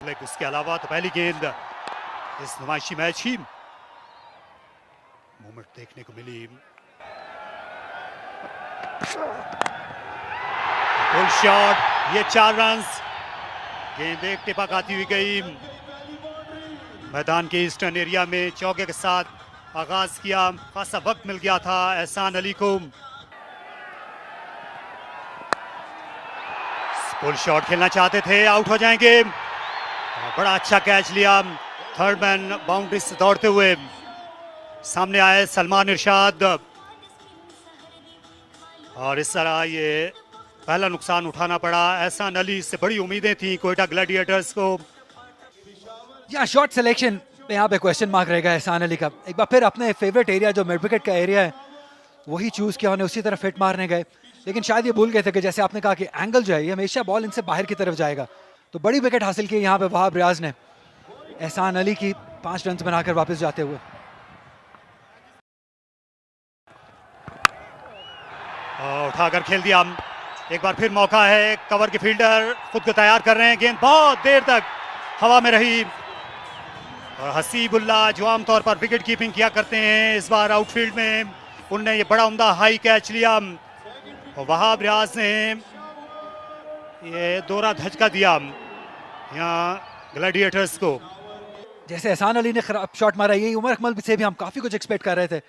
लेकिन उसके अलावा तो पहली गेंद इस नुमाइशी मैच ही मोमेंट देखने को मिली। फुल शॉट, ये 4 रन्स। गेंद एक टिपा खाती हुई गई। मैदान के ईस्टर्न एरिया में चौके के साथ आगाज किया। खासा वक्त मिल गया था एहसान अली को। फुल शॉट खेलना चाहते थे, आउट हो जाएंगे। बड़ा अच्छा कैच लिया। थर्ड मैन बाउंड्री से दौड़ते हुए सामने आए सलमान इरशाद, और इस तरह ये पहला नुकसान उठाना पड़ा। एहसान अली से बड़ी उम्मीदें थी कोयटा ग्लैडिएटर्स को। या शॉट सिलेक्शन पे यहाँ पे क्वेश्चन मार्क रहेगा एहसान अली का। एक बार फिर अपने फेवरेट एरिया जो मिड विकेट का एरिया है वही चूज किया, उन्हें उसी तरफ फिट मारने गए, लेकिन शायद ये भूल गए थे कि जैसे आपने कहा कि एंगल जो है ये हमेशा बॉल इनसे बाहर की तरफ जाएगा। तो बड़ी विकेट हासिल की यहाँ पे वहाब रियाज ने एहसान अली की 5 रन बनाकर वापस जाते हुए। उठाकर खेल दिया। एक बार फिर मौका है, कवर के फील्डर खुद को तैयार कर रहे हैं। गेंद बहुत देर तक हवा में रही, और हसीबुल्लाह जो आमतौर पर विकेट कीपिंग किया करते हैं इस बार आउटफील्ड में, उनने ये बड़ा उम्दा हाई कैच लिया। और वहाब रियाज ने ये दोहरा धचका दिया यहाँ ग्लैडिएटर्स को। जैसे एहसान अली ने खराब शॉट मारा, यही उमर अकमल से भी हम काफी कुछ एक्सपेक्ट कर रहे थे,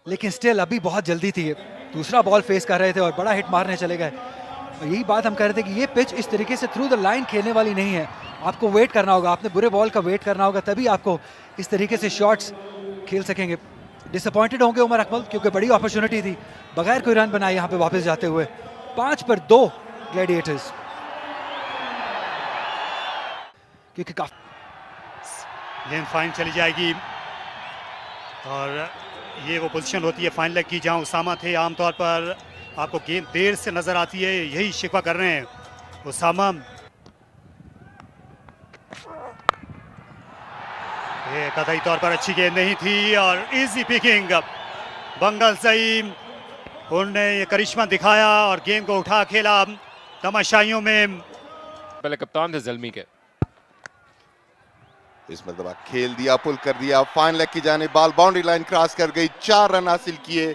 लेकिन स्टिल अभी बहुत जल्दी थी। दूसरा बॉल फेस कर रहे थे और बड़ा हिट मारने चले गए। और यही बात हम कह रहे थे कि ये पिच इस तरीके से थ्रू द लाइन खेलने वाली नहीं है। आपको वेट करना होगा, आपने बुरे बॉल का वेट करना होगा, तभी आपको इस तरीके से शॉट्स खेल सकेंगे। डिसअपॉइंटेड होंगे उमर अकमल, क्योंकि बड़ी अपॉर्चुनिटी थी, बगैर कोई रन बनाए यहाँ पे वापस जाते हुए। 5 पर 2 ग्लैडिएटर्स, क्योंकि गेंद फाइन चली जाएगी। और ये वो पोजीशन होती है फाइन लेग की जहां उसामा थे। आमतौर पर आपको गेंद देर से नजर आती है, यही शिकवा कर रहे हैं उसामा। ये कतई तौर पर अच्छी गेंद नहीं थी, और इजी पिकिंग बंगल सईम, उन्होंने ये करिश्मा दिखाया और गेंद को उठा खेला तमाशाइयों में। पहले कप्तान थे ज़ल्मी के। इस मरतबा खेल दिया, पुल कर दिया, फाइन लेग की जाने बॉल बाउंड्री लाइन क्रॉस कर गई। 4 रन हासिल किए।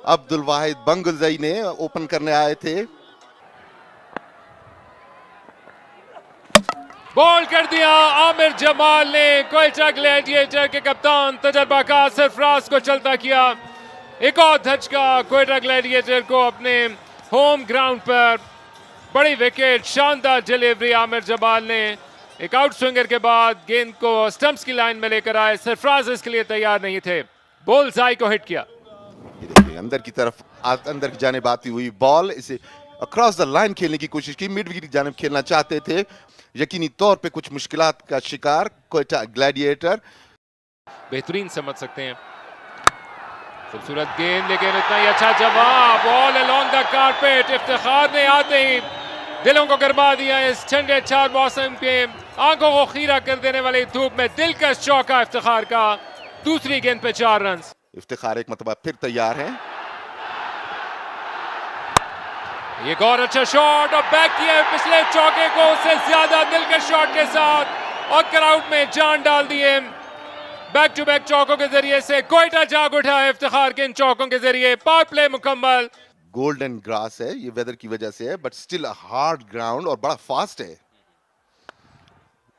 अब्दुल वाहिद बंगुलजई ने ओपन करने आए थे। बॉल कर दिया आमिर जमाल ने। कोयटा ग्लैडिएटर के कप्तान तजर्बाकार सरफराज को चलता किया। एक और धचका कोयटा ग्लैडिएटर को अपने होम ग्राउंड पर। बड़ी विकेट, शानदार डिलीवरी आमिर जमाल ने। एक आउट स्विंगर के बाद गेंद को स्टंप्स की लाइन में लेकर आए। सरफराज इसके लिए तैयार नहीं थे, बुल्सआई को हिट किया। ये देखिए अंदर की तरफ, अंदर की जानिब आती हुई बॉल, इसे अक्रॉस द लाइन खेलने की कोशिश की। मिड विकेट की जानिब खेलना चाहते थे, यकीनी तौर पे कुछ मुश्किलात का शिकार कोयटा ग्लैडिएटर। बेहतरीन समझ सकते हैं, खूबसूरत गेंद, लेकिन इतना ही अच्छा जवाब। All along the carpet, Iftikhar ने आते ही दिलों को गरमा दिया। इस ठंडे 4 मौसम के आंखों को खीरा कर देने वाली धूप में दिलकश चौका इफ्तिखार का। दूसरी गेंद पे 4 रन। इफ्तिखार एक मतलब फिर तैयार है। एक और अच्छा शॉट, और बैक किया पिछले चौके को उससे ज्यादा दिलकश शॉट के साथ, और क्राउड में जान डाल दिए। बैक टू बैक चौकों के जरिए से कोयटा जाग उठा है इफ्तिखार के इन चौकों के जरिए। पावर प्ले मुकम्मल। गोल्डन ग्रास है, ये वेदर की वजह से है, बट स्टिल हार्ड ग्राउंड और बड़ा फास्ट है।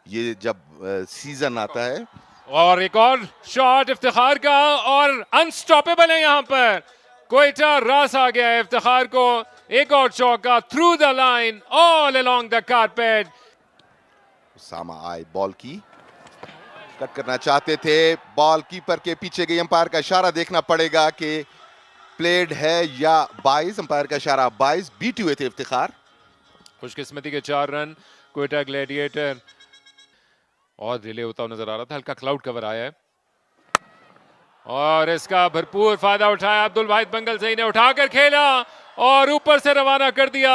ये जब सीजन आता है। और एक और शॉट इफ्तिखार का, और अनस्टॉपेबल है यहाँ पर कोयटा। रास आ गया है इफ्तिखार को। एक और चौका through the line, all along the carpet. Usama आए, बॉल की कट करना चाहते थे, बॉल कीपर के पीछे गई। अंपायर का इशारा देखना पड़ेगा कि प्लेड है या 22। अंपायर का इशारा 22। बीट हुए थे इफ्तिखार। खुशकिस्मती के 4 रन कोयटा ग्लैडिएटर। और डिले होता हुआ नजर आ रहा था, हल्का क्लाउड कवर आया है, और इसका भरपूर फायदा उठाया अब्दुल वाहिद बंगलजई ने। उठाकर खेला और ऊपर से रवाना कर दिया।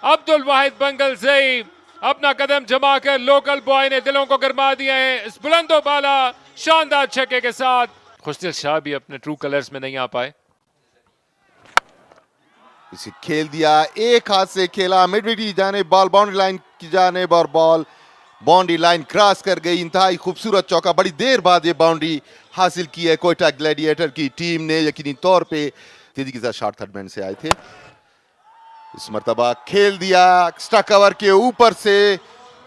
अब्दुल वाहिद बंगलजई अपना कदम जमाकर लोकल बॉय ने दिलों को गरमा दिया है इस बुलंदो बाला शानदार छक्के के साथ। खुशदिल शाह भी अपने ट्रू कलर्स में नहीं आ पाए। इसे खेल दिया, एक हाथ से खेला, मिड विकेट की जाने बॉल बाउंड्री लाइन की जाने, और बॉल बाउंड्री लाइन क्रॉस कर गई, इंतहाई खूबसूरत चौका। बड़ी देर बाद ये बाउंड्री हासिल की है कोयटा ग्लैडिएटर की टीम ने। यकीनी तौर पे तेजी के साथ शॉट थर्ड मैन से आए थे, इस मर्तबा खेल दिया एक्स्ट्रा कवर के ऊपर से।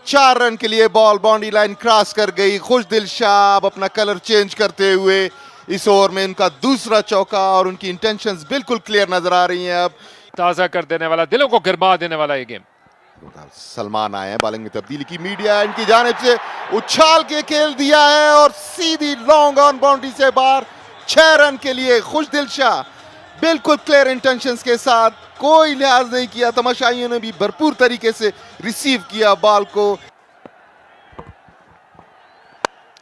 4 रन के लिए बॉल बाउंड्री लाइन क्रॉस कर गई। खुशदिल शाह अब अपना कलर चेंज करते हुए इस ओवर में उनका दूसरा चौका, और उनकी इंटेंशंस बिल्कुल क्लियर नजर आ रही हैं। अब ताजा कर देने वाला, दिलों को गिरमा देने वाला ये गेम। सलमान आए हैं, बॉलिंग में तब्दीली की। मीडिया इनकी जानिब से उछाल के खेल दिया है और सीधी लॉन्ग ऑन बाउंड्री से बाहर। 6 रन के लिए खुशदिल शाह बिल्कुल क्लियर इंटेंशंस के साथ, कोई लिहाज नहीं किया। तमाशाइयों ने भी भरपूर तरीके से रिसीव किया बॉल को।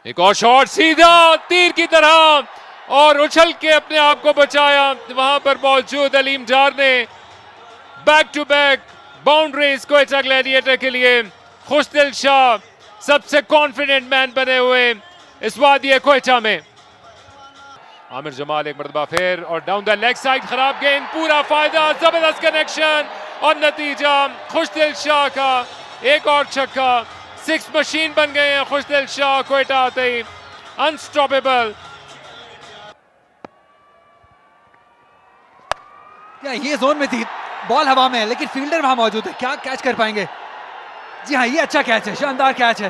एक और शॉट सीधा तीर की तरह, और उछल के अपने आप को बचाया वहां पर मौजूद अलीम डार ने। Back to back boundaries Quetta Gladiator के लिए। खुशदिल शाह सबसे कॉन्फिडेंट मैन बने हुए इस वादिये कोयटा में। आमिर जमाल एक मरतबा फिर, और डाउन द लेग साइड खराब गेंद, पूरा फायदा, जबरदस्त कनेक्शन, और नतीजा खुशदिल शाह का एक और छक्का। 6 मशीन बन गए हैं खुशदिल शाह कोयटा आते ही, अनस्टॉपेबल। ये जोन में थी, बॉल हवा में है, लेकिन फील्डर वहां मौजूद है, क्या कैच कर पाएंगे? जी हाँ, ये अच्छा कैच है, शानदार कैच है।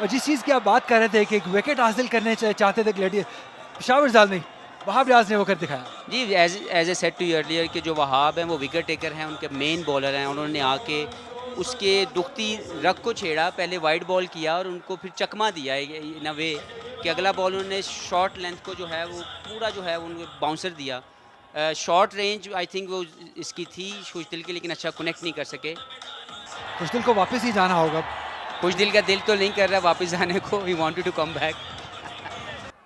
और जिस चीज़ की आप बात कर रहे थे कि एक विकेट हासिल करने चाहते थे ग्लैडिएटर, पेशावर जाल नहीं, वहाब रियाज ने वो कर दिखाया। जी, as a said to earlier कि जो वहाब हैं वो विकेट टेकर हैं, उनके मेन बॉलर हैं। उन्होंने आके उसके दुखती रग को छेड़ा, पहले वाइड बॉल किया और उनको फिर चकमा दिया इन अ वे कि अगला बॉल उन्होंने शॉर्ट लेंथ को जो है वो पूरा जो है उनको बाउंसर दिया। शॉर्ट रेंज आई थिंक वो इसकी थी खुशदिल की, लेकिन अच्छा कनेक्ट नहीं कर सके। खुशदिल को वापस ही जाना होगा। खुशदिल का दिल तो नहीं कर रहा वापस जाने को, he wanted to come back.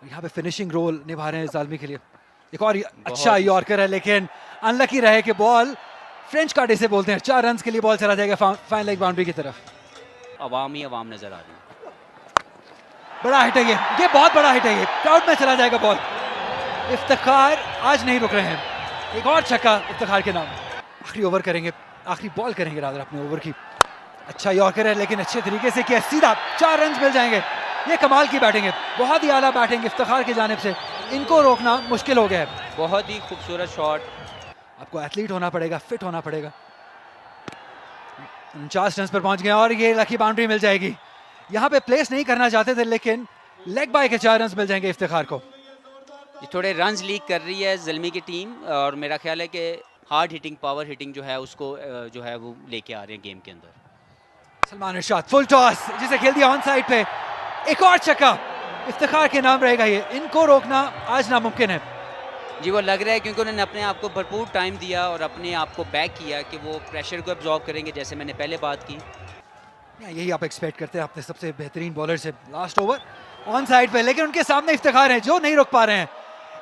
यहाँ पे फिनिशिंग रोल निभा रहे हैं जालमी के लिए। एक और अच्छा यॉर्कर है, लेकिन अनलकी रहे कि बॉल फ्रेंच कार्ड इसे बोलते हैं। 4 रन के लिए बॉल चला जाएगा फाइन लेग बाउंड्री की तरफ। अवाम ही अवाम नजर आ रही है। बड़ा हिट है ये बहुत बड़ा हिट है, ये क्राउड में चला जाएगा बॉल। इफ्तिखार आज नहीं रुक रहे हैं, एक और छक्का इफ्तिखार के नाम। आखिरी ओवर करेंगे, आखिरी बॉल करेंगे रादर अपने ओवर की। अच्छा यॉर्कर है, लेकिन अच्छे तरीके से किया, सीधा 4 रन मिल जाएंगे। ये कमाल की बैटिंग है, बहुत ही आला बैटिंग इफ्तिखार की जानिब से, इनको रोकना मुश्किल हो गया है। बहुत ही खूबसूरत शॉट। आपको एथलीट होना पड़ेगा, फिट होना पड़ेगा। 49 रन पर पहुंच गए और ये लकी बाउंड्री मिल जाएगी। यहाँ पे प्लेस नहीं करना चाहते थे, लेकिन लेग बाय के 4 रन मिल जाएंगे इफ्तिखार को। ये थोड़े रन्स लीक कर रही है ज़ल्मी की टीम, और मेरा ख्याल है कि हार्ड हिटिंग, पावर हिटिंग जो है उसको जो है वो लेके आ रहे हैं गेम के अंदर। सलमान इरशाद फुल टॉस जिसे खेल दिया ऑन साइड पे, एक और छक्का इफ्तिखार के नाम रहेगा। ये इनको रोकना आज नामुमकिन है। जी, वो लग रहा है क्योंकि उन्होंने अपने आप को भरपूर टाइम दिया और अपने आप को बैक किया कि वो प्रेशर को एब्जॉर्ब करेंगे, जैसे मैंने पहले बात की। यही आप एक्सपेक्ट करते हैं अपने सबसे बेहतरीन बॉलर से। लास्ट ओवर ऑन साइड पे, लेकिन उनके सामने इफ्तिखार है जो नहीं रोक पा रहे हैं।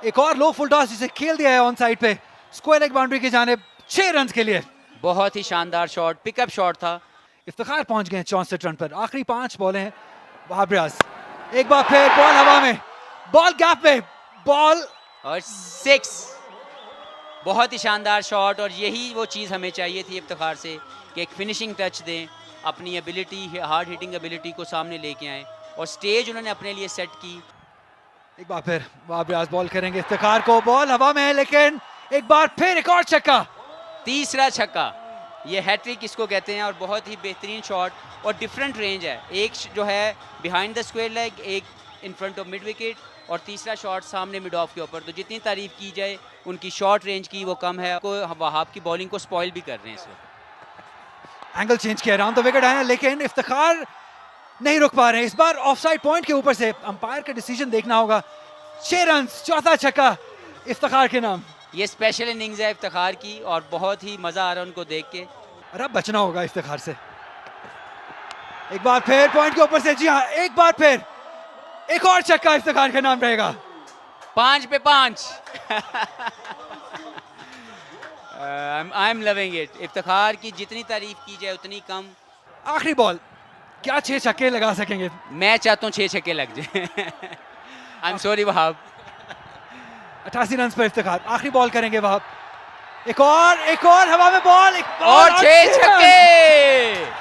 एक और लो फुल टॉस जिसे खेल दिया है ऑन साइड पे, स्क्वायर लेग बाउंड्री की जानिब, 6 रन के लिए। बहुत ही शानदार शॉट, पिकअप शॉट था। इफ्तिखार पहुंच गए 64 रन पर। आखिरी 5 बॉलें हैं। वहाब रियाज एक बार फिर बॉल हवा में, बॉल गैप में, बॉल और 6। बहुत ही शानदार शॉट, और यही वो चीज़ हमें चाहिए थी इफ्तिखार से कि एक फिनिशिंग टच दें, अपनी एबिलिटी, हार्ड हिटिंग एबिलिटी को सामने लेके आएँ, और स्टेज उन्होंने अपने लिए सेट की। एक बार फिर वहाब रियाज बॉल करेंगे इफ्तिखार को, बॉल हवा में है, लेकिन एक बार फिर एक और छक्का, तीसरा छक्का। ये हैट्रिक इसको कहते हैं, और बहुत ही बेहतरीन शॉट और डिफरेंट रेंज है। एक जो है बिहाइंड द स्क्वायर लेग, एक in front of mid wicket, और तीसरा शॉट सामने मिड ऑफ के ऊपर। तो जितनी तारीफ की जाए उनकी शॉर्ट रेंज की वो कम है। को वहाब की बॉलिंग को स्पॉइल भी कर रहे हैं इस वक्त। एंगल चेंज किया, राउंड द विकेट आया, लेकिन इफ्तिखार नहीं रुक पा रहे हैं। इस बार ऑफसाइड पॉइंट के ऊपर से अंपायर का डिसीजन देखना होगा। 6 रन, चौथा छक्का इफ्तिखार के नाम। ये स्पेशल इनिंग्स है इफ्तिखार की, और बहुत ही मजा आ रहा है उनको देख के। और अब बचना होगा इफ्तिखार से। एक बार फिर पॉइंट के ऊपर से, जी हाँ, एक बार फिर एक और छक्का इफ्तिखार के नाम रहेगा। 5 पे 5। I am loving it. Iftikhar की जितनी तारीफ की जाए उतनी कम। आखिरी बॉल, क्या 6 छक्के लगा सकेंगे? मैं चाहता हूँ 6 छक्के लग जाए। I am sorry Wahab. 88 run पर इफ्तिखार, आखिरी बॉल करेंगे वहाब। एक और हवा में बॉल, और 6 छक्के।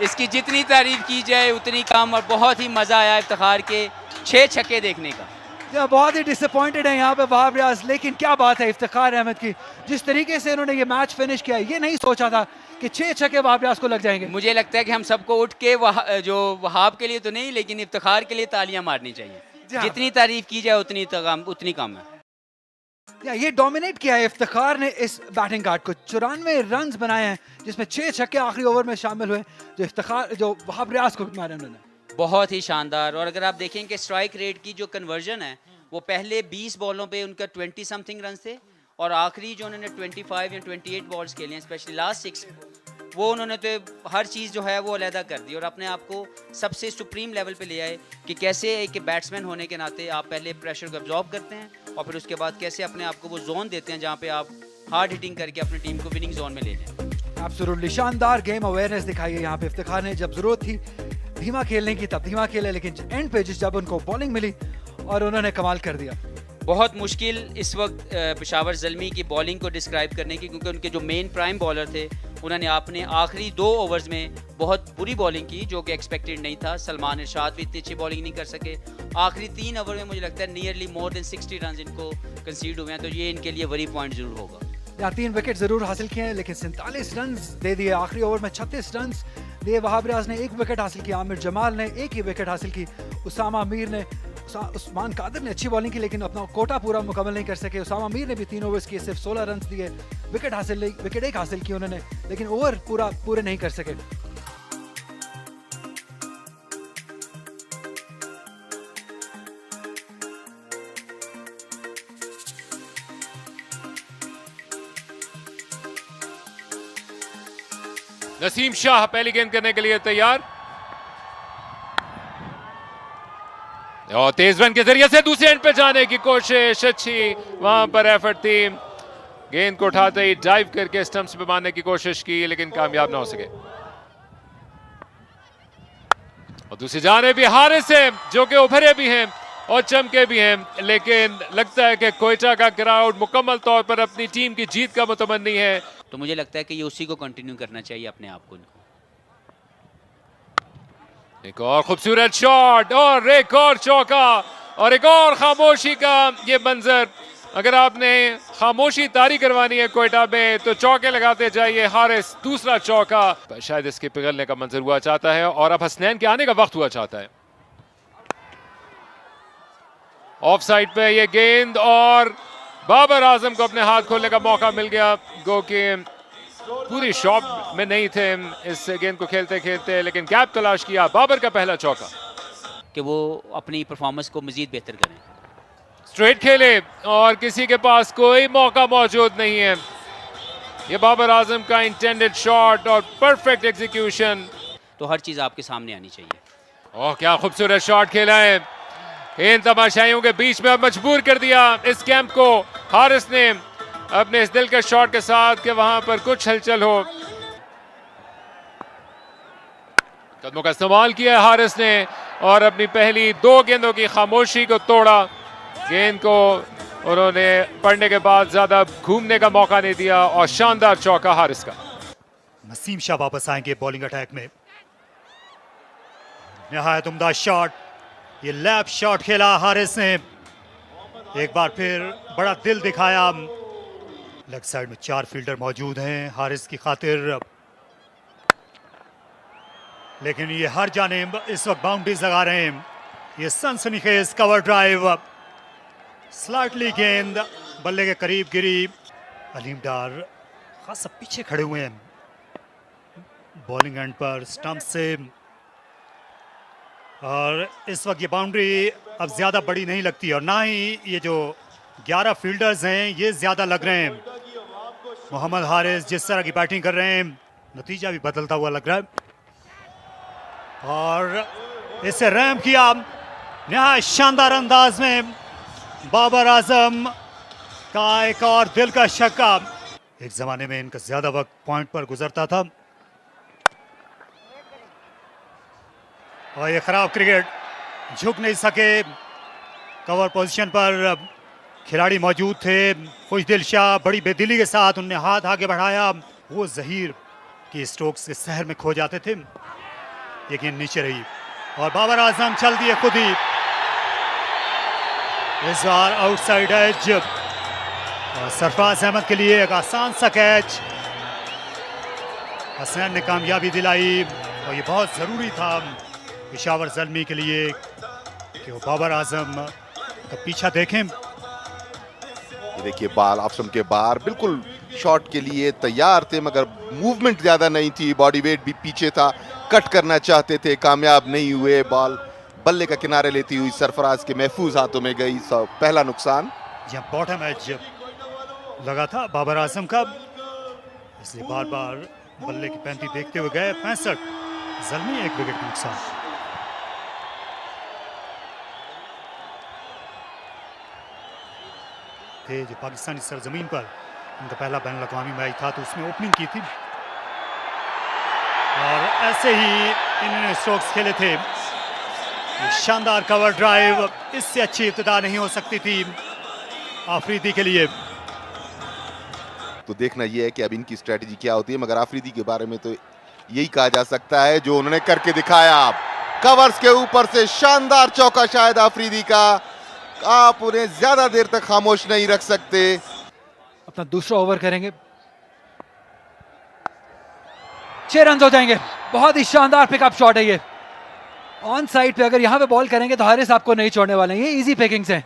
इसकी जितनी तारीफ की जाए उतनी कम, और बहुत ही मज़ा आया इफ्तिखार के 6 छक्के देखने का। या बहुत ही डिसअपॉइंटेड है यहाँ पे वहाब रियाज, लेकिन क्या बात है इफ्तिखार अहमद की, जिस तरीके से इन्होंने ये मैच फिनिश किया, ये नहीं सोचा था कि 6 छक्के वहाब रियाज को लग जाएंगे। मुझे लगता है कि हम सबको उठ के जो वहाब के लिए तो नहीं, लेकिन इफ्तिखार के लिए तालियां मारनी चाहिए। हाँ। जितनी तारीफ की जाए उतनी कम है। या ये डोमिनेट किया है इफ्तिखार ने इस बैटिंग कार्ड को, 94 रन बनाए हैं जिसमें 6 छक्के आखिरी ओवर में शामिल हुए, जो वहाब रियाज को मारे उन्होंने। बहुत ही शानदार। और अगर आप देखें कि स्ट्राइक रेट की जो कन्वर्जन है, वो पहले 20 बॉलों पे उनका 20 समथिंग रन थे, और आखिरी जो उन्होंने 25 या 28 बॉल्स खेले हैं, स्पेशली लास्ट 6, वो उन्होंने तो हर चीज़ जो है वो अलहदा कर दी और अपने आप को सबसे सुप्रीम लेवल पे ले आए कि कैसे एक बैट्समैन होने के नाते आप पहले प्रेशर को एब्जॉर्ब करते हैं और फिर उसके बाद कैसे अपने आप को वो जोन देते हैं जहाँ पे आप हार्ड हिटिंग करके अपनी टीम को विनिंग जोन में ले जाएं। एब्सोल्युटली शानदार गेम अवेयरनेस दिखाई है यहाँ पे इफ्तिखार ने। जब जरूरत थी धीमा खेलने की तब धीमा खेले, लेकिन एंड पे जब उनको बॉलिंग मिली और उन्होंने कमाल कर दिया। बहुत मुश्किल इस वक्त पेशावर ज़ल्मी की बॉलिंग को डिस्क्राइब करने की, क्योंकि उनके जो मेन प्राइम बॉलर थे उन्होंने अपने आखिरी 2 ओवर्स में बहुत बुरी बॉलिंग की जो कि एक्सपेक्टेड नहीं था। सलमान इरशाद भी इतनी अच्छी बॉलिंग नहीं कर सके। आखिरी 3 ओवर में मुझे लगता है नियरली मोर देन 60 रन इनको कंसीड हुए हैं, तो ये इनके लिए वरी पॉइंट जरूर होगा। यहाँ 3 विकेट जरूर हासिल किए हैं, लेकिन 47 रन दे दिए आखिरी ओवर में। 36 रन दिए वहाब रियाज ने, 1 विकेट हासिल किया आमिर जमाल ने, 1 ही विकेट हासिल की उसामा मीर ने। उस्मान कादिर ने अच्छी बॉलिंग की लेकिन अपना कोटा पूरा मुकम्मल नहीं कर सके। उसामा मीर ने भी 3 ओवर्स किए, सिर्फ 16 रन दिए। विकेट 1 हासिल की उन्होंने, लेकिन ओवर पूरे नहीं कर सके। नसीम शाह पहली गेंद करने के लिए तैयार और तेज रन के जरिए से दूसरे एंड पे जाने की कोशिश, अच्छी वहां पर एफर्ट थी। गेंद को उठाते ही डाइव करके स्टंप्स पे मारने की कोशिश की लेकिन कामयाब ना हो सके। और दूसरी जाने भी हारिस है जो कि उभरे भी हैं और चमके भी हैं, लेकिन लगता है कि कोयटा का क्राउड मुकम्मल तौर पर अपनी टीम की जीत का मुतमन्नी है। तो मुझे लगता है कि ये उसी को कंटिन्यू करना चाहिए अपने आप को। एक और खूबसूरत शॉट और एक और चौका और एक और खामोशी का ये मंजर। अगर आपने खामोशी तारी करवानी है कोयटा में तो चौके लगाते जाइए। हारिस दूसरा चौका, शायद इसके पिघलने का मंजर हुआ चाहता है और अब हसनैन के आने का वक्त हुआ चाहता है। ऑफ साइड पे ये गेंद और बाबर आजम को अपने हाथ खोलने का मौका मिल गया। गो कि पूरी शॉट में नहीं थे इस गेंद को खेलते खेलते, लेकिन गैप तलाश किया। बाबर का पहला चौका कि वो अपनी परफॉर्मेंस को मजीद बेहतर करें। स्ट्रेट खेले और किसी के पास कोई मौका मौजूद नहीं है। ये बाबर आजम का इंटेंडेड शॉट और परफेक्ट एग्जीक्यूशन। तो हर चीज आपके सामने आनी चाहिए। ओह क्या खूबसूरत शॉट खेला है। इन तमाशाइयों के बीच में अब मजबूर कर दिया इस कैंप को हारिस ने अपने इस दिल के शॉट के साथ कि वहां पर कुछ हलचल हो। कदमों का इस्तेमाल किया है हारिस ने और अपनी पहली 2 गेंदों की खामोशी को तोड़ा। गेंद को उन्होंने पढ़ने के बाद ज्यादा घूमने का मौका नहीं दिया और शानदार चौका हारिस का। नसीम शाह वापस आएंगे बॉलिंग अटैक में। निहायत उम्दा शॉट, ये लैप शॉट खेला हारिस ने। एक बार फिर बड़ा दिल दिखाया। लेग साइड में 4 फील्डर मौजूद हैं हारिस की खातिर, लेकिन ये हर जानिब इस वक्त बाउंड्रीज लगा रहे हैं। ये सनसनीखेज कवर ड्राइव, स्लाइटली गेंद बल्ले के करीब गिरी। अलीम डार खासा पीछे खड़े हुए हैं बॉलिंग एंड पर स्टंप से, और इस वक्त ये बाउंड्री अब ज्यादा बड़ी नहीं लगती और ना ही ये जो 11 फील्डर्स हैं ये ज्यादा लग रहे हैं। मोहम्मद हारिस जिस तरह की बैटिंग कर रहे हैं नतीजा भी बदलता हुआ लग रहा है और इसे रैम्प किया नहायत शानदार अंदाज में। बाबर आजम का एक और दिल का छक्का। एक जमाने में इनका ज्यादा वक्त पॉइंट पर गुजरता था और ये खराब क्रिकेट, झुक नहीं सके। कवर पोजीशन पर खिलाड़ी मौजूद थे। खुशदिल शाह बड़ी बेदिली के साथ उनने हाथ आगे बढ़ाया। वो जहीर की स्ट्रोक्स के सहर में खो जाते थे। ये गेंद नीचे रही और बाबर आजम चल दिए खुद ही, इस बार आउटसाइड एज और सरफराज अहमद के लिए एक आसान सा कैच। हसनैन ने कामयाबी दिलाई और ये बहुत ज़रूरी था पेशावर ज़ल्मी के लिए कि वो बाबर आजम का पीछा देखें। ये देखिए बॉल ऑफ स्टंप के बाहर, बिल्कुल शॉट के लिए तैयार थे मगर मूवमेंट ज्यादा नहीं थी, बॉडी वेट भी पीछे था, कट करना चाहते थे, कामयाब नहीं हुए। बॉल बल्ले का किनारे लेती हुई सरफराज के महफूज हाथों में गई, पहला नुकसान। जब बॉटम एज लगा था बाबर आजम का, इसलिए बार बार बल्ले की पैंती देखते हुए गए। 65 ज़ल्मी, 1 विकेट का नुकसान। थे जो पाकिस्तानी सरजमीन पर उनका पहला बैन अवी मैच था तो उसमें ओपनिंग की थी और ऐसे ही इन्होंने स्ट्रोक्स खेले थे। ये शानदार कवर ड्राइव, इससे अच्छी इब्तिदा नहीं हो सकती थी आफरीदी के लिए। तो देखना यह है कि अब इनकी स्ट्रेटजी क्या होती है, मगर आफरीदी के बारे में तो यही कहा जा सकता है जो उन्होंने करके दिखाया। कवर्स के ऊपर से शानदार चौका शायद आफरीदी का, आप उन्हें ज्यादा देर तक खामोश नहीं रख सकते। अपना दूसरा ओवर करेंगे, 6 रन हो जाएंगे। बहुत ही शानदार पिकअप शॉट है ये ऑन साइड पे। अगर यहाँ पे बॉल करेंगे तो हारिस आपको नहीं छोड़ने वाले हैं। ये इजी पिकिंग्स हैं।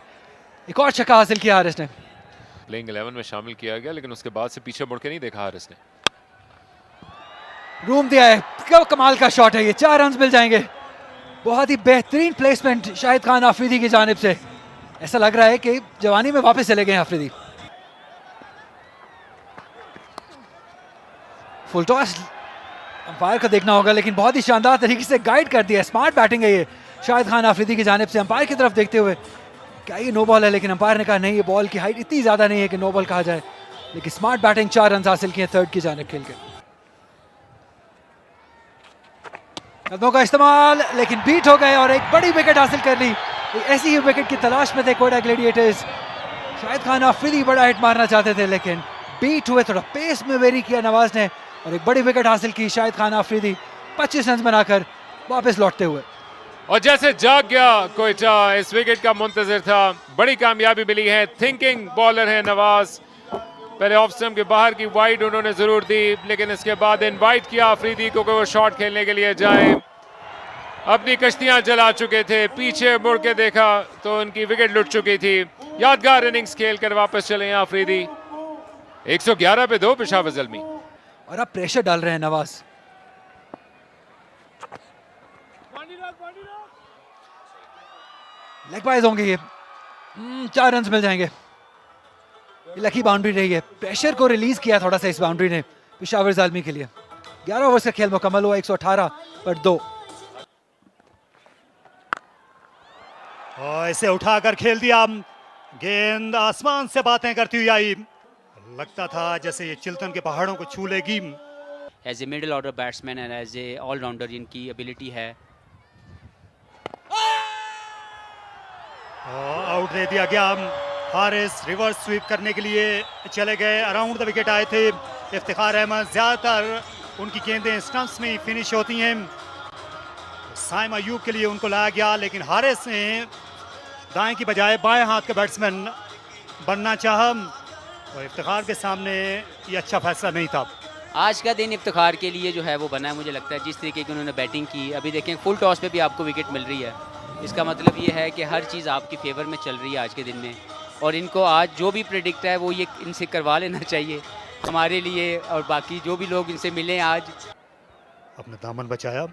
एक और छक्का हासिल किया हारिस ने। प्लेइंग 11 में शामिल किया गया लेकिन उसके बाद से पीछे मुड़ के नहीं देखा हारिस ने। रूम दिया है, क्या कमाल का शॉट है ये। 4 रन मिल जाएंगे। बहुत ही बेहतरीन प्लेसमेंट शाहिद खान आफरीदी की जानिब से। ऐसा लग रहा है कि जवानी में वापस चले गए आफरीदी। फुल टॉस अंपायर का देखना होगा, लेकिन बहुत ही शानदार तरीके से गाइड कर दिया। स्मार्ट बैटिंग है ये शाहिद खान आफरीदी की जानिब से। अंपायर की तरफ देखते हुए क्या ये नो बॉल है, लेकिन अंपायर ने कहा नहीं, ये बॉल की हाइट इतनी ज्यादा नहीं है कि नो बॉल कहा जाए। लेकिन स्मार्ट बैटिंग, 4 रन हासिल किए थर्ड की जानिब खेल के। कदमों का इस्तेमाल, लेकिन बीट हो गए और एक बड़ी विकेट हासिल कर ली। ऐसी ही विकेट की तलाश में थे कोयटा ग्लैडिएटर्स। शाहिद खान आफरीदी बड़ा हिट मारना चाहते थे लेकिन बीट हुए। थोड़ा पेस में वेरी किया नवाज ने और एक बड़ी विकेट हासिल की शाहिद खान आफरीदी 25 रन बनाकर वापस लौटते हुए। और जैसे जाग गया कोयटा, इस विकेट का मुंतजर था, बड़ी कामयाबी मिली है। थिंकिंग बॉलर है नवाज। पहले ऑफ स्टंप के बाहर की वाइड उन्होंने जरूर दी, लेकिन इसके बाद इनवाइट किया आफरीदी को कि वो शॉट खेलने के लिए जाए। अपनी कश्तियां जला चुके थे, पीछे मुड़ के देखा तो उनकी विकेट लुट चुकी थी। यादगार इनिंग्स खेलकर वापस चले हैं आफरीदी। 111 पे 2 पेशावर ज़ल्मी। और अब प्रेशर डाल रहे हैं नवाज। लेग बाइज होंगे ये। 4 रन मिल जाएंगे। ये लकी बाउंड्री रही है। प्रेशर को रिलीज किया थोड़ा सा इस बाउंड्री ने पेशावर ज़ल्मी के लिए। 11 ओवर्स का खेल मुकम्मल हुआ, 118 पर 2। और इसे उठाकर खेल दिया। गेंद आसमान से बातें करती हुई आई। लगता था जैसे ये चिल्तन के पहाड़ों को छू लेगी। As a middle order batsman and as a all-rounder इनकी एबिलिटी है। आउट दे दिया गया। हारिस रिवर्स स्वीप करने के लिए चले गए। अराउंड द विकेट आए थे इफ्तिखार अहमद। ज्यादातर उनकी गेंदें स्टंप्स में ही फिनिश होती हैं। साइम अयूब के लिए उनको लाया गया, लेकिन हारिस ने दाएं की बजाय बाएं हाथ का बैट्समैन बनना चाहा और इफ्तिखार के सामने ये अच्छा फैसला नहीं था। आज का दिन इफ्तिखार के लिए जो है वो बना है। मुझे लगता है जिस तरीके की उन्होंने बैटिंग की, अभी देखें फुल टॉस पे भी आपको विकेट मिल रही है। इसका मतलब ये है कि हर चीज़ आपकी फेवर में चल रही है आज के दिन में। और इनको आज जो भी प्रेडिक्ट है वो ये इनसे करवा लेना चाहिए हमारे लिए, और बाकी जो भी लोग इनसे मिले आज। अपना दामन बचाया।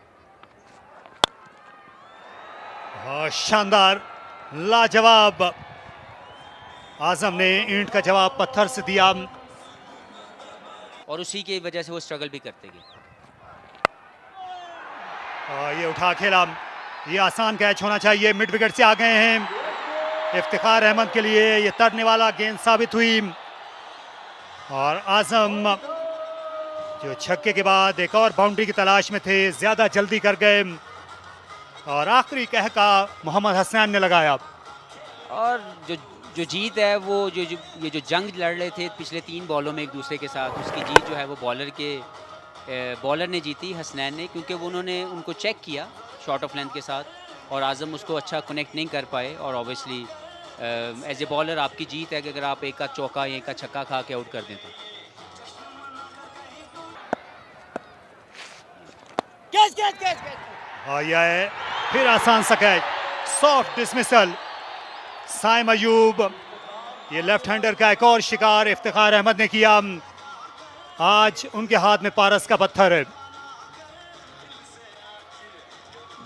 शानदार, लाजवाब। आजम ने ईंट का जवाब पत्थर से दिया और उसी की वजह से वो स्ट्रगल भी करते गए। ये उठा खेला। ये आसान कैच होना चाहिए। मिड विकेट से आ गए हैं। इफ्तिखार अहमद के लिए ये तरने वाला गेंद साबित हुई और आजम जो छक्के के बाद एक और बाउंड्री की तलाश में थे, ज्यादा जल्दी कर गए और आखिरी कहका मोहम्मद हसनैन ने लगाया। और जो जीत है वो ये जो जंग लड़ रहे थे पिछले 3 बॉलों में एक दूसरे के साथ, उसकी जीत जो है वो बॉलर के बॉलर ने जीती, हसनैन ने, क्योंकि वो उन्होंने उनको चेक किया शॉर्ट ऑफ लेंथ के साथ और आज़म उसको अच्छा कनेक्ट नहीं कर पाए। और ऑब्वियसली एज ए बॉलर आपकी जीत है कि अगर आप एक का चौका या एक का छक्का खा के आउट कर दें तो। आया है फिर आसान सा catch, soft dismissal. Saim Ayub, ये लेफ्ट हैंडर का एक और शिकार इफ्तिखार अहमद ने किया। आज उनके हाथ में पारस का पत्थर है।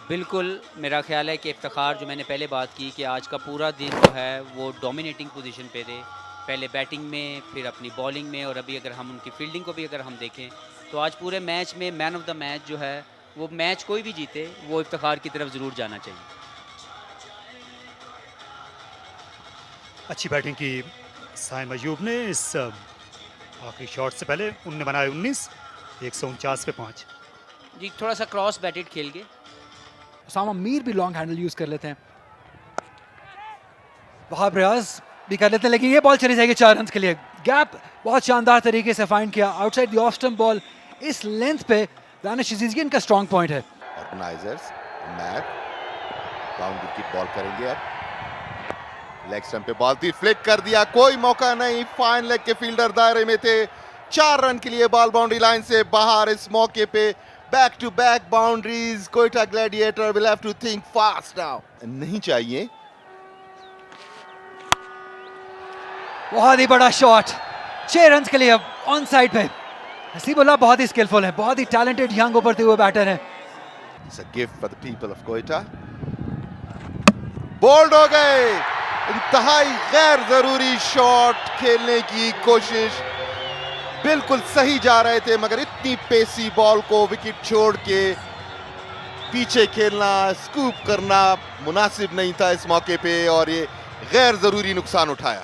बिल्कुल, मेरा ख्याल है कि इफ्तिखार, जो मैंने पहले बात की कि आज का पूरा दिन जो है वो डोमिनेटिंग पोजीशन पे थे, पहले बैटिंग में, फिर अपनी बॉलिंग में, और अभी अगर हम उनकी फील्डिंग को भी अगर हम देखें तो आज पूरे मैच में मैन ऑफ द मैच जो है, वो मैच कोई भी जीते वो इफ्तिखार की तरफ ज़रूर जाना चाहिए। अच्छी बैटिंग की साइम अयूब ने। इस आखिरी शॉट से पहले उन्होंने बनाए 19, 149 पे 5। जी, थोड़ा सा क्रॉस बैटेड खेल के उसामा मीर भी लॉन्ग हैंडल यूज कर लेते हैं, वहाब रियाज भी कर लेते हैं, लेकिन ये बॉल चली जाएगी 4 रन के लिए। गैप बहुत शानदार तरीके से फाइंड किया, outside the off stump ball. इस लेंथ पे दानिश अजीज इनका स्ट्रॉन्ग पॉइंट है। ऑर्गेनाइजर्स मैट बाउंड्री की बॉल करेंगे। अब लेग स्टंप पे बॉल थी, फ्लिक कर दिया, कोई मौका नहीं, फाइन लेग के फील्डर दायरे में थे। 4 रन के लिए बॉल बाउंड्री लाइन से बाहर। इस मौके पे back to back boundaries, Quetta Gladiator will have to think fast now. नहीं चाहिए। बहुत ही बड़ा शॉट, 6 रन के लिए ऑन साइड पे। हसीबुल्लाह बहुत ही स्किलफुल है, बहुत ही टैलेंटेड यंग उभरते हुए बैटर है। It's a gift for the people of Quetta. Bold हो गए, इंतहाई गैर जरूरी शॉट खेलने की कोशिश, बिल्कुल सही जा रहे थे मगर इतनी पेसी बॉल को विकेट छोड़ के पीछे खेलना, स्कूप करना मुनासिब नहीं था इस मौके पे, और ये गैर जरूरी नुकसान उठाया।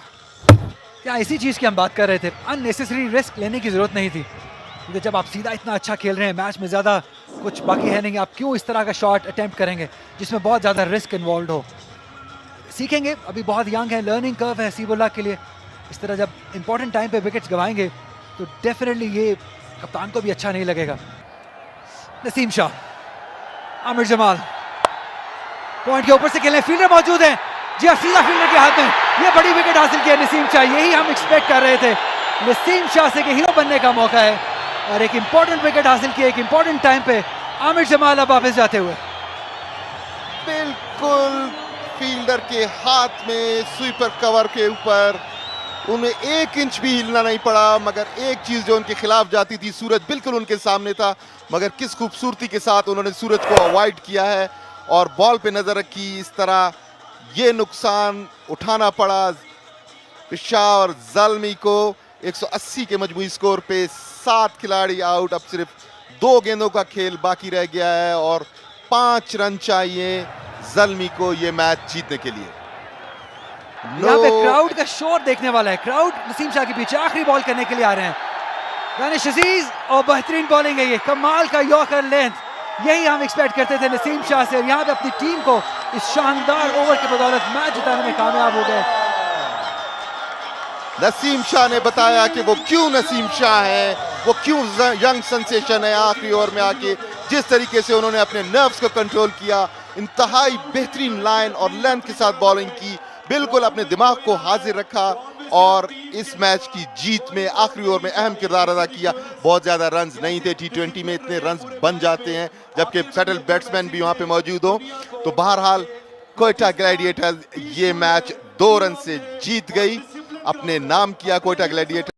क्या इसी चीज की हम बात कर रहे थे, अननेसेसरी रिस्क लेने की जरूरत नहीं थी, क्योंकि जब आप सीधा इतना अच्छा खेल रहे हैं, मैच में ज्यादा कुछ बाकी है नहीं, आप क्यों इस तरह का शॉट अटेम्प्ट करेंगे जिसमें बहुत ज्यादा रिस्क इन्वॉल्व हो। सीखेंगे, अभी बहुत यंग है, लर्निंग कर्व है हसीबुल्लाह के लिए। इस तरह जब इंपॉर्टेंट टाइम पे विकेट्स गवाएंगे तो डेफिनेटली ये कप्तान को भी अच्छा नहीं लगेगा। नसीम शाह, आमिर जमाल पॉइंट के ऊपर से खेलने, फील्डर मौजूद है जी, सीधा फील्डर के हाथ में, ये बड़ी विकेट हासिल की है नसीम शाह। यही हम एक्सपेक्ट कर रहे थे, नसीम शाह से कि हीरो बनने का मौका है, और एक इंपॉर्टेंट विकेट हासिल की एक इंपॉर्टेंट टाइम पे। आमिर जमाल अब वापस जाते हुए, बिल्कुल फील्डर के हाथ में, स्वीपर कवर के ऊपर, उन्हें 1 इंच भी हिलना नहीं पड़ा। मगर एक चीज जो उनके खिलाफ जाती थी, सूरज बिल्कुल उनके सामने था, मगर किस खूबसूरती के साथ उन्होंने सूरज को अवॉइड किया है और बॉल पे नजर रखी। इस तरह ये नुकसान उठाना पड़ा पेशावर ज़ल्मी को। 180 के मजमूई स्कोर पे 7 खिलाड़ी आउट, अब सिर्फ 2 गेंदों का खेल बाकी रह गया है और 5 रन चाहिए ज़ल्मी को ये मैच जीतने के लिए। यहाँ पे क्राउड का शोर देखने वाला है, क्राउड नसीम शाह के पीछे आखिरी बॉल करने के लिए आ रहे हैं। दानिश अजीज, और बेहतरीन बॉलिंग है ये, कमाल का यॉर्कर लेंथ, यही हम एक्सपेक्ट करते थे नसीम शाह से, और यहाँ पे अपनी टीम को इस शानदार ओवर की बदौलत मैच जिताने में कामयाब हो गए। नसीम शाह ने बताया कि वो क्यों नसीम शाह है, वो क्यों यंग सेंसेशन है। आखिरी ओवर में आके जिस तरीके से उन्होंने अपने नर्व्स को कंट्रोल किया, इंतहाई बेहतरीन लाइन और लेंथ के साथ बॉलिंग की, बिल्कुल अपने दिमाग को हाजिर रखा और इस मैच की जीत में आखिरी ओवर में अहम किरदार अदा किया। बहुत ज्यादा रन्स नहीं थे, T20 में इतने रन्स बन जाते हैं जबकि सेटल बैट्समैन भी वहां पे मौजूद हो। तो बहरहाल कोयटा ग्लैडिएटर्स ये मैच 2 रन से जीत गई, अपने नाम किया कोयटा ग्लैडिएटर।